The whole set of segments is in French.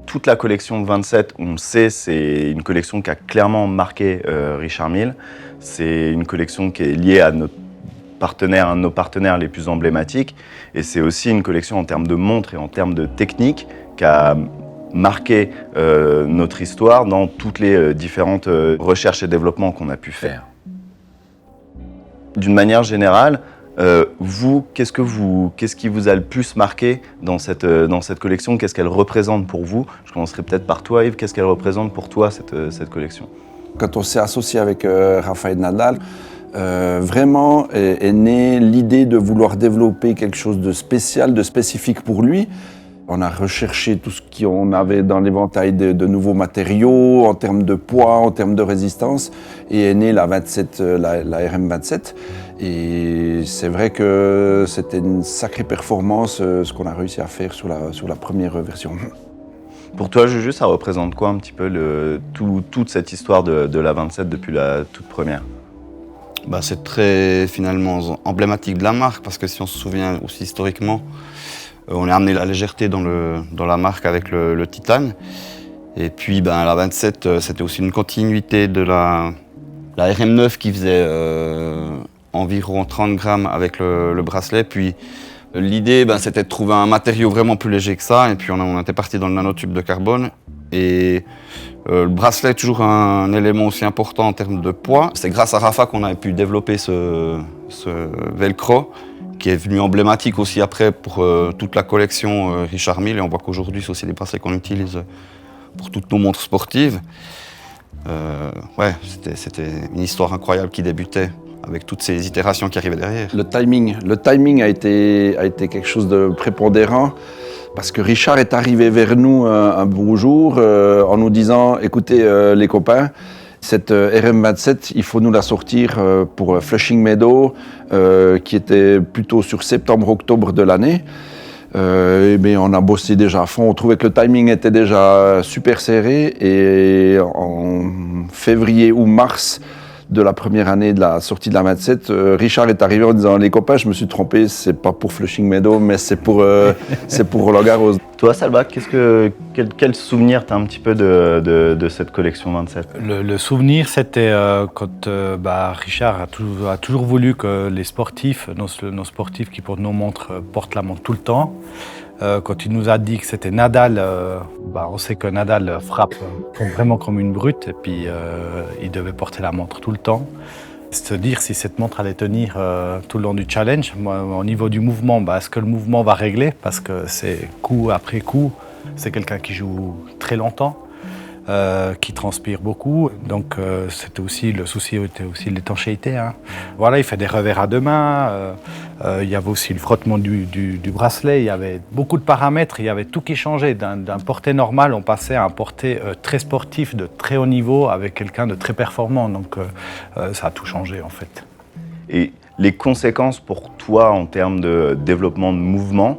toute la collection 27, on le sait, c'est une collection qui a clairement marqué Richard Mille. C'est une collection qui est liée à notre partenaire, un de nos partenaires les plus emblématiques. Et c'est aussi une collection en termes de montres et en termes de technique qui a marqué notre histoire dans toutes les différentes recherches et développements qu'on a pu faire. D'une manière générale, vous, qu'est-ce qui vous a le plus marqué dans cette collection? Qu'est-ce qu'elle représente pour vous? Je commencerai peut-être par toi, Yves. Qu'est-ce qu'elle représente pour toi, cette collection? Quand on s'est associé avec Rafael Nadal, vraiment est née l'idée de vouloir développer quelque chose de spécial, de spécifique pour lui. On a recherché tout ce qu'on avait dans l'éventail de nouveaux matériaux, en termes de poids, en termes de résistance, et est née la RM27. Et c'est vrai que c'était une sacrée performance, ce qu'on a réussi à faire sur la première version. Pour toi, Juju, ça représente quoi un petit peu toute cette histoire de la 27 depuis la toute première? C'est très finalement emblématique de la marque, parce que si on se souvient aussi historiquement, on a amené la légèreté dans la marque avec le titane. Et puis la 27, c'était aussi une continuité de la RM9 qui faisait environ 30 grammes avec le bracelet. Puis l'idée, c'était de trouver un matériau vraiment plus léger que ça. Et puis on était parti dans le nanotube de carbone. Et le bracelet est toujours un élément aussi important en termes de poids. C'est grâce à Rafa qu'on a pu développer ce velcro, qui est venu emblématique aussi après pour toute la collection Richard Mille. Et on voit qu'aujourd'hui, c'est aussi des bracelets qu'on utilise pour toutes nos montres sportives. C'était une histoire incroyable qui débutait avec toutes ces itérations qui arrivaient derrière. Le timing a été quelque chose de prépondérant, parce que Richard est arrivé vers nous un beau jour en nous disant « Écoutez les copains, cette RM27, il faut nous la sortir pour Flushing Meadows, qui était plutôt sur septembre-octobre de l'année. » On a bossé déjà à fond, on trouvait que le timing était déjà super serré, et en février ou mars de la première année de la sortie de la 27, Richard est arrivé en disant « Les copains, je me suis trompé, c'est pas pour Flushing Meadows, mais c'est pour Roland Garros. » Toi, Salva, quel souvenir t'as un petit peu de cette collection 27? Le souvenir, c'était quand Richard a toujours voulu que les sportifs, nos sportifs qui portent nos montres, portent la montre tout le temps. Quand il nous a dit que c'était Nadal, on sait que Nadal frappe vraiment comme une brute, et puis il devait porter la montre tout le temps. Se dire si cette montre allait tenir tout le long du challenge. Moi, au niveau du mouvement, est-ce que le mouvement va régler? Parce que c'est coup après coup, c'est quelqu'un qui joue très longtemps, qui transpire beaucoup. Donc c'était aussi, le souci était aussi l'étanchéité. Hein. Voilà, il fait des revers à deux mains. Il y avait aussi le frottement du bracelet. Il y avait beaucoup de paramètres. Il y avait tout qui changeait. D'un porté normal, on passait à un porté très sportif, de très haut niveau, avec quelqu'un de très performant. Donc ça a tout changé en fait. Et les conséquences pour toi en termes de développement de mouvement,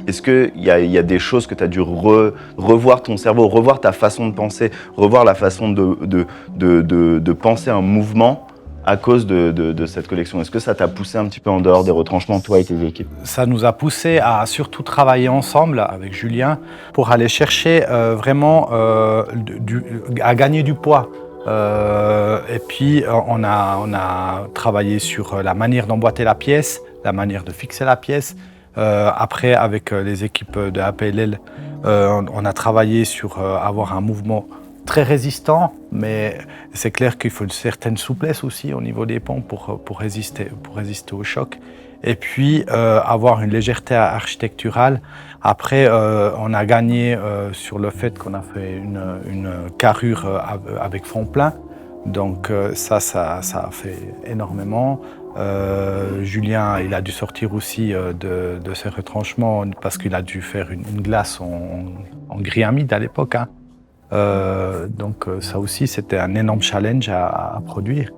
est-ce qu'il y a des choses que tu as dû revoir ton cerveau, revoir ta façon de penser, revoir la façon de penser un mouvement à cause de cette collection? Est-ce que ça t'a poussé un petit peu en dehors des retranchements, toi et tes équipes? Ça nous a poussé à surtout travailler ensemble avec Julien pour aller chercher vraiment à gagner du poids. Et puis on a travaillé sur la manière d'emboîter la pièce, la manière de fixer la pièce. Après, avec les équipes de APLL, on a travaillé sur avoir un mouvement très résistant, mais c'est clair qu'il faut une certaine souplesse aussi au niveau des pompes pour résister au choc. Et puis avoir une légèreté architecturale. Après, on a gagné sur le fait qu'on a fait une carrure avec fond plein. Donc ça a fait énormément. Julien, il a dû sortir aussi de ses retranchements parce qu'il a dû faire une glace en gris amide à l'époque. Hein. Donc ça aussi, c'était un énorme challenge à produire.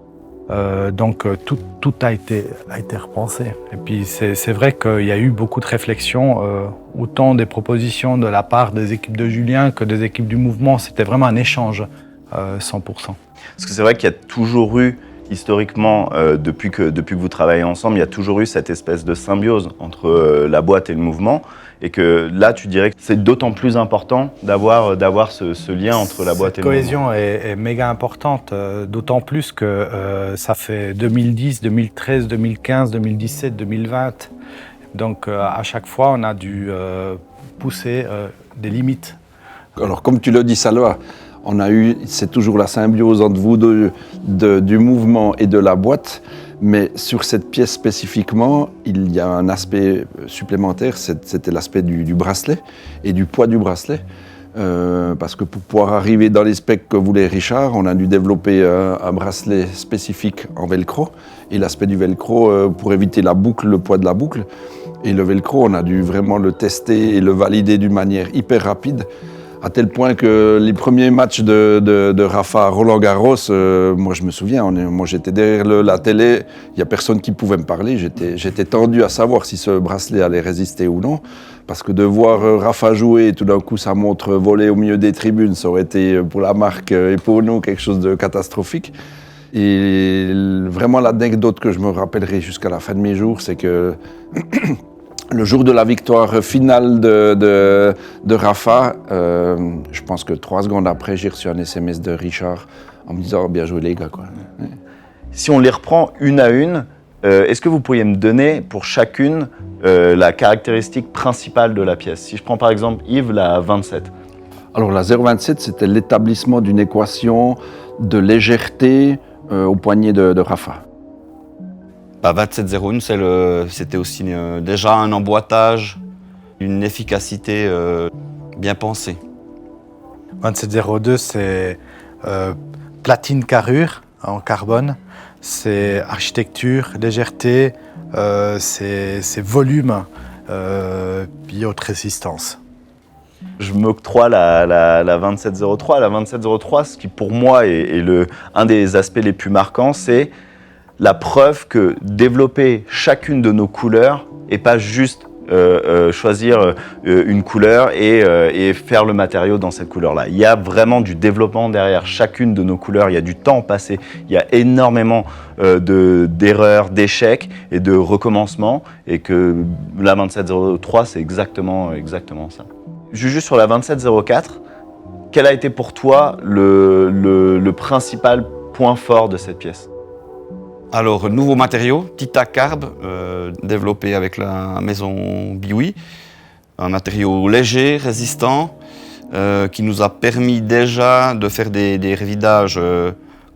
Donc tout a été repensé. Et puis c'est vrai qu'il y a eu beaucoup de réflexions, autant des propositions de la part des équipes de Julien que des équipes du mouvement. C'était vraiment un échange, 100%. Parce que c'est vrai qu'il y a toujours eu, historiquement, depuis que vous travaillez ensemble, il y a toujours eu cette espèce de symbiose entre la boîte et le mouvement. Et que là, tu dirais que c'est d'autant plus important d'avoir ce lien entre la boîte et Cette le mouvement. cohésion est méga importante, d'autant plus que ça fait 2010, 2013, 2015, 2017, 2020. Donc à chaque fois, on a dû pousser des limites. Alors, comme tu le dis, Salva, c'est toujours la symbiose entre vous deux, du mouvement et de la boîte. Mais sur cette pièce spécifiquement, il y a un aspect supplémentaire, c'était l'aspect du bracelet et du poids du bracelet. Parce que pour pouvoir arriver dans les specs que voulait Richard, on a dû développer un bracelet spécifique en velcro. Et l'aspect du velcro, pour éviter la boucle, le poids de la boucle. Et le velcro, on a dû vraiment le tester et le valider d'une manière hyper rapide. À tel point que les premiers matchs de Rafa à Roland-Garros, moi je me souviens, moi j'étais derrière la télé, il n'y a personne qui pouvait me parler, j'étais tendu à savoir si ce bracelet allait résister ou non. Parce que de voir Rafa jouer et tout d'un coup sa montre voler au milieu des tribunes, ça aurait été pour la marque et pour nous quelque chose de catastrophique. Et vraiment l'anecdote que je me rappellerai jusqu'à la fin de mes jours, c'est que le jour de la victoire finale de Rafa, je pense que 3 secondes après, j'ai reçu un SMS de Richard en me disant « bien joué les gars ». Si on les reprend une à une, est-ce que vous pourriez me donner pour chacune la caractéristique principale de la pièce? Si je prends par exemple Yves, la 27. Alors la 0,27, c'était l'établissement d'une équation de légèreté au poignet de Rafa. 27,01, c'était aussi déjà un emboîtage, une efficacité bien pensée. 2702, c'est platine carrure en carbone, c'est architecture, légèreté, c'est volume, puis haute résistance. Je m'octroie la 2703. La 2703, ce qui pour moi est un des aspects les plus marquants, c'est la preuve que développer chacune de nos couleurs et pas juste choisir une couleur et faire le matériau dans cette couleur-là. Il y a vraiment du développement derrière chacune de nos couleurs, il y a du temps passé, il y a énormément d'erreurs, d'échecs et de recommencements, et que la 2703, c'est exactement ça. Juste sur la 2704, quel a été pour toi le principal point fort de cette pièce? Alors, nouveau matériau, Titacarb, développé avec la maison Biwi. Un matériau léger, résistant, qui nous a permis déjà de faire des revidages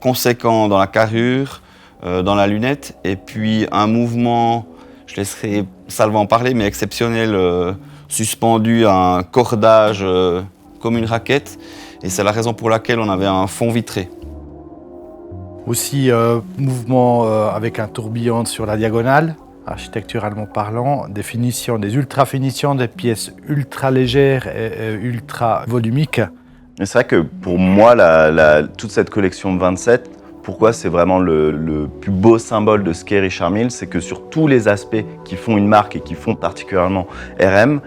conséquents dans la carrure, dans la lunette, et puis un mouvement, je laisserai Salva en parler, mais exceptionnel, suspendu à un cordage comme une raquette. Et c'est la raison pour laquelle on avait un fond vitré. Aussi, mouvement avec un tourbillon sur la diagonale, architecturalement parlant, définition des ultra-finitions, des pièces ultra légères et ultra volumiques. Et c'est vrai que pour moi, toute cette collection 27, pourquoi c'est vraiment le plus beau symbole de ce qu'est Richard Mille, c'est que sur tous les aspects qui font une marque et qui font particulièrement RM,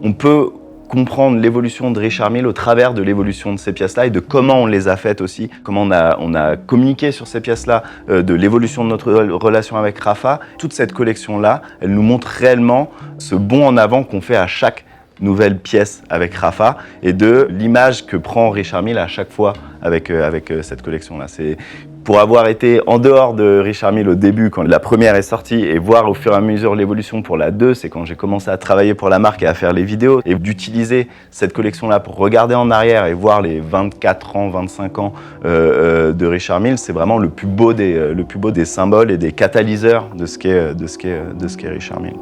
on peut comprendre l'évolution de Richard Mille au travers de l'évolution de ces pièces-là et de comment on les a faites aussi, comment on a communiqué sur ces pièces-là, de l'évolution de notre relation avec Rafa. Toute cette collection-là, elle nous montre réellement ce bond en avant qu'on fait à chaque nouvelle pièce avec Rafa et de l'image que prend Richard Mille à chaque fois avec cette collection-là. C'est pour avoir été en dehors de Richard Mille au début, quand la première est sortie, et voir au fur et à mesure l'évolution pour la 2, c'est quand j'ai commencé à travailler pour la marque et à faire les vidéos, et d'utiliser cette collection-là pour regarder en arrière et voir les 24 ans, 25 ans de Richard Mille, c'est vraiment le plus beau des symboles et des catalyseurs de ce qu'est Richard Mille.